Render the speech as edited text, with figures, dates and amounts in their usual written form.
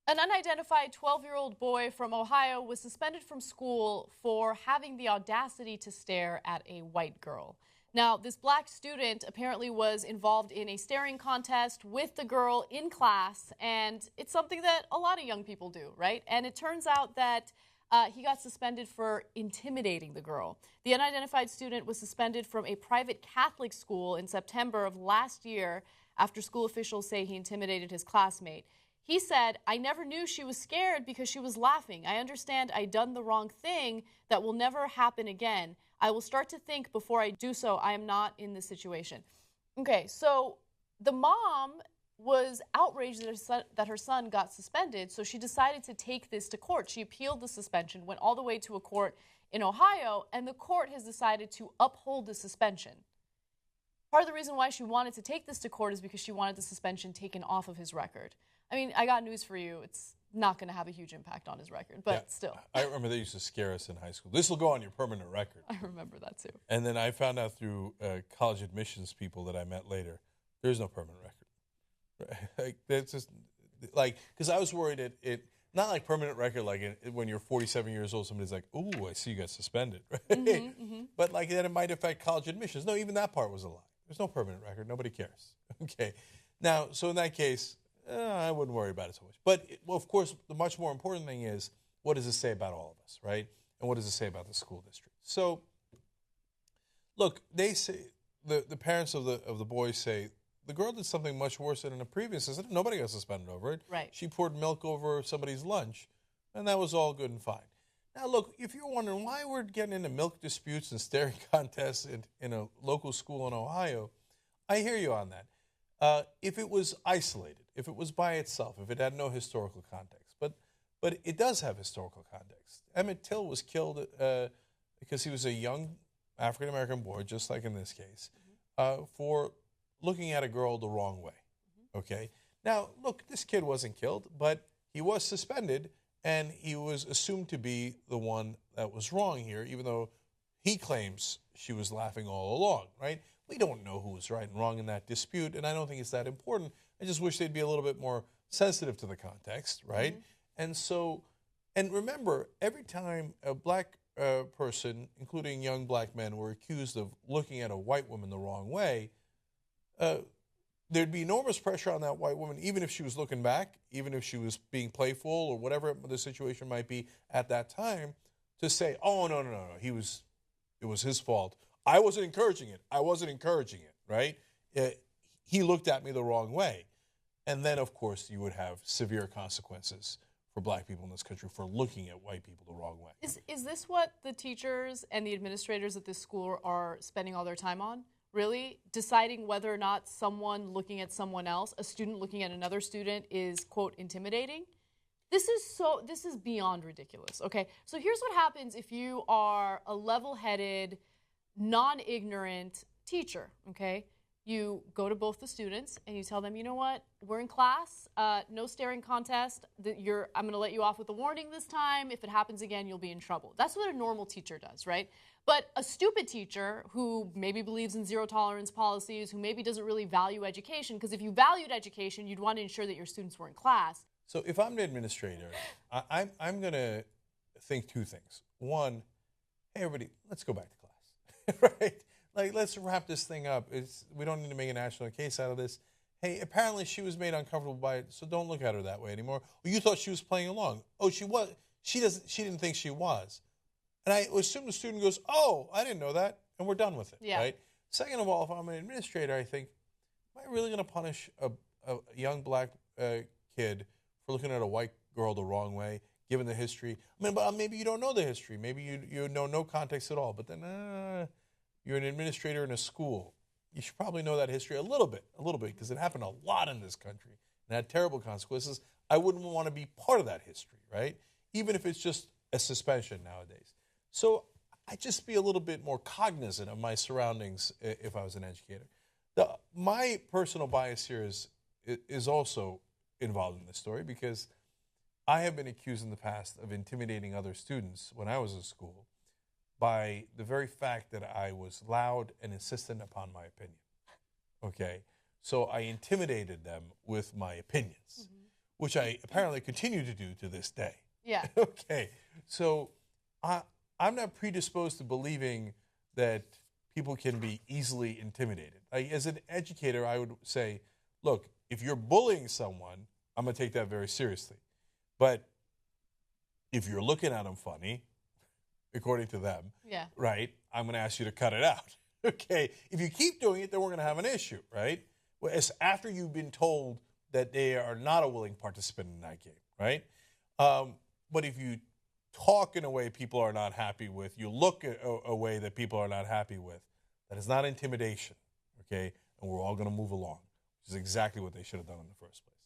An unidentified 12-year-old boy from Ohio was suspended from school for having the audacity to stare at a white girl. Now, this black student apparently was involved in a staring contest with the girl in class, and it's something that a lot of young people do, right? And it turns out that he got suspended for intimidating the girl. The unidentified student was suspended from a private Catholic school in September of last year after school officials say he intimidated his classmate. He said, "I never knew she was scared because she was laughing. I understand I done the wrong thing. That will never happen again. I will start to think before I do so. I am not in this situation." Okay, so the mom was outraged that her son got suspended, so she decided to take this to court. She appealed the suspension, went all the way to a court in Ohio, and the court has decided to uphold the suspension. Part of the reason why she wanted to take this to court is because she wanted the suspension taken off of his record. I mean, I got news for you. It's not going to have a huge impact on his record, but still. I remember they used to scare us in high school. This will go on your permanent record. I remember that too. And then I found out through college admissions people that I met later, there's no permanent record. Like, that's just, like, because I was worried not like permanent record, like when you're 47 years old, somebody's like, "Ooh, I see you got suspended," right? But like that it might affect college admissions. No, even that part was a lie. There's no permanent record. Nobody cares. Okay. Now, so in that case, I wouldn't worry about it so much. But, well, of course, the much more important thing is, what does it say about all of us, right? And what does it say about the school district? So, look, they say, the parents of the boys say, the girl did something much worse than in a previous incident. Nobody got suspended over it. Right. She poured milk over somebody's lunch, and that was all good and fine. Now, look, if you're wondering why we're getting into milk disputes and staring contests in a local school in Ohio, I hear you on that. If it was isolated, if it was by itself, if it had no historical context, but it does have historical context. Emmett Till was killed because he was a young African-American boy, just like in this case, for looking at a girl the wrong way, okay? Now, look, this kid wasn't killed, but he was suspended, and he was assumed to be the one that was wrong here, even though he claims she was laughing all along, right? We don't know who was right and wrong in that dispute, and I don't think it's that important. I just wish they'd be a little bit more sensitive to the context, right? And so, and remember, every time a black person, including young black men, were accused of looking at a white woman the wrong way, there'd be enormous pressure on that white woman, even if she was looking back, even if she was being playful or whatever the situation might be at that time, to say, "Oh, no, it was his fault. I wasn't encouraging it. I wasn't encouraging it," right? He looked at me the wrong way. And then, of course, you would have severe consequences for black people in this country for looking at white people the wrong way. Is this what the teachers and the administrators at this school are spending all their time on? Really? Deciding whether or not someone looking at someone else, a student looking at another student, is, quote, intimidating? This is beyond ridiculous, okay? So here's what happens if you are a level-headed, non-ignorant teacher, okay? You go to both the students and you tell them, "You know what, we're in class, no staring contest, I'm going to let you off with a warning this time. If it happens again, you'll be in trouble." That's what a normal teacher does, right? But a stupid teacher who maybe believes in zero-tolerance policies, who maybe doesn't really value education, because if you valued education, you'd want to ensure that your students were in class. So if I'm the administrator, I'm going to think two things. One, hey, everybody, let's go back to class, right? Like, let's wrap this thing up. We don't need to make a national case out of this. Hey, apparently she was made uncomfortable by it, so don't look at her that way anymore. Or you thought she was playing along. Oh, she was. She didn't think she was. And I assume the student goes, "Oh, I didn't know that," and we're done with it, right? Second of all, if I'm an administrator, I think, am I really going to punish a young black kid for looking at a white girl the wrong way, given the history? I mean, but maybe you don't know the history. Maybe you know no context at all. But then you're an administrator in a school. You should probably know that history a little bit, because it happened a lot in this country and had terrible consequences. I wouldn't want to be part of that history, right? Even if it's just a suspension nowadays. So I'd just be a little bit more cognizant of my surroundings if I was an educator. My personal bias here is also involved in this story, because I have been accused in the past of intimidating other students when I was in school by the very fact that I was loud and insistent upon my opinion. Okay? So I intimidated them with my opinions, which I apparently continue to do to this day. Yeah. Okay, so I'm not predisposed to believing that people can be easily intimidated. As an educator, I would say, look, if you're bullying someone, I'm going to take that very seriously. But if you're looking at them funny, according to them, Yeah. right, I'm going to ask you to cut it out. Okay, if you keep doing it, then we're going to have an issue, right? Well, it's after you've been told that they are not a willing participant in that game, right? But if you talk in a way people are not happy with, you look at a way that people are not happy with, that is not intimidation, okay? And we're all going to move along, which is exactly what they should have done in the first place.